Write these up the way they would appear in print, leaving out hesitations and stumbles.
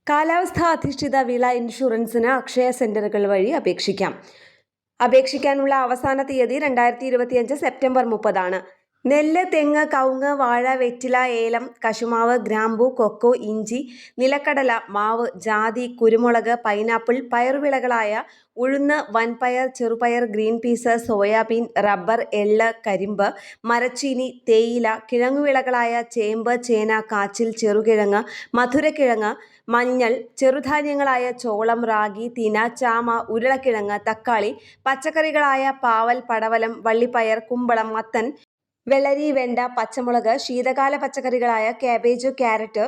കാലാവസ്ഥാ അധിഷ്ഠിത വിള ഇൻഷുറൻസിന് അക്ഷയ സെന്ററുകൾ വഴി അപേക്ഷിക്കാം. അപേക്ഷിക്കാനുള്ള അവസാന തീയതി 2025 സെപ്റ്റംബർ 30 നെല്ല്, തെങ്ങ്, കവുങ്ങ്, വാഴ, വെറ്റില, ഏലം, കശുമാവ്, ഗ്രാമ്പു, കൊക്കോ, ഇഞ്ചി, നിലക്കടല, മാവ്, ജാതി, കുരുമുളക്, പൈനാപ്പിൾ, പയറുവിളകളായ ഉഴുന്ന്, വൻപയർ, ചെറുപയർ, ഗ്രീൻ പീസ്, സോയാബീൻ, റബ്ബർ, എള്ള്, കരിമ്പ്, മരച്ചീനി, തേയില, കിഴങ്ങുവിളകളായ ചേമ്പ്, ചേന, കാച്ചിൽ, ചെറുകിഴങ്ങ്, മധുരക്കിഴങ്ങ്, മഞ്ഞൾ, ചെറുധാന്യങ്ങളായ ചോളം, റാഗി, തിന, ചാമ, ഉരുളക്കിഴങ്ങ്, തക്കാളി, പച്ചക്കറികളായ പാവൽ, പടവലം, വള്ളിപ്പയർ, കുമ്പളം, മത്തൻ, വെള്ളരി, വെണ്ട, പച്ചമുളക്, ശീതകാല പച്ചക്കറികളായ കാബേജ്, ക്യാരറ്റ്,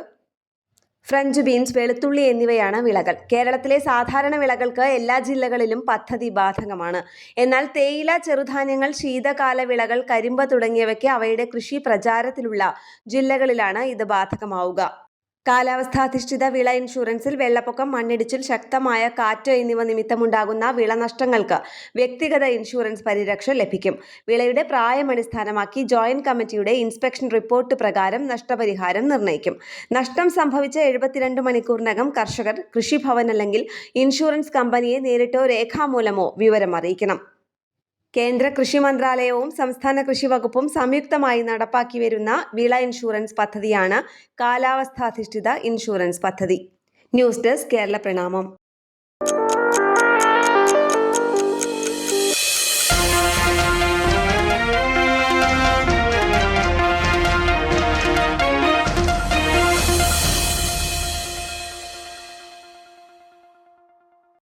ഫ്രഞ്ച് ബീൻസ്, വെളുത്തുള്ളി എന്നിവയാണ് വിളകൾ. കേരളത്തിലെ സാധാരണ വിളകൾക്ക് എല്ലാ ജില്ലകളിലും പദ്ധതി ബാധകമാണ്. എന്നാൽ തേയില, ചെറുധാന്യങ്ങൾ, ശീതകാല വിളകൾ, കരിമ്പ് തുടങ്ങിയവയ്ക്ക് അവയുടെ കൃഷി പ്രചാരത്തിലുള്ള ജില്ലകളിലാണ് ഇത് ബാധകമാവുക. കാലാവസ്ഥാധിഷ്ഠിത വിള ഇൻഷുറൻസിൽ വെള്ളപ്പൊക്കം, മണ്ണിടിച്ചിൽ, ശക്തമായ കാറ്റ് എന്നിവ നിമിത്തമുണ്ടാകുന്ന വിളനഷ്ടങ്ങൾക്ക് വ്യക്തിഗത ഇൻഷുറൻസ് പരിരക്ഷ ലഭിക്കും. വിളയുടെ പ്രായം അടിസ്ഥാനമാക്കി ജോയിന്റ് കമ്മിറ്റിയുടെ ഇൻസ്പെക്ഷൻ റിപ്പോർട്ട് പ്രകാരം നഷ്ടപരിഹാരം നിർണ്ണയിക്കും. നഷ്ടം സംഭവിച്ച 72 മണിക്കൂറിനകം കർഷകർ കൃഷിഭവൻ അല്ലെങ്കിൽ ഇൻഷുറൻസ് കമ്പനിയെ നേരിട്ടോ രേഖാമൂലമോ വിവരം അറിയിക്കണം. കേന്ദ്ര കൃഷി മന്ത്രാലയവും സംസ്ഥാന കൃഷി വകുപ്പും സംയുക്തമായി നടപ്പാക്കി വരുന്ന വിള ഇൻഷുറൻസ് പദ്ധതിയാണ് കാലാവസ്ഥാധിഷ്ഠിത ഇൻഷുറൻസ് പദ്ധതി. ന്യൂസ് ഡെസ്ക് കേരള പ്രണാമം.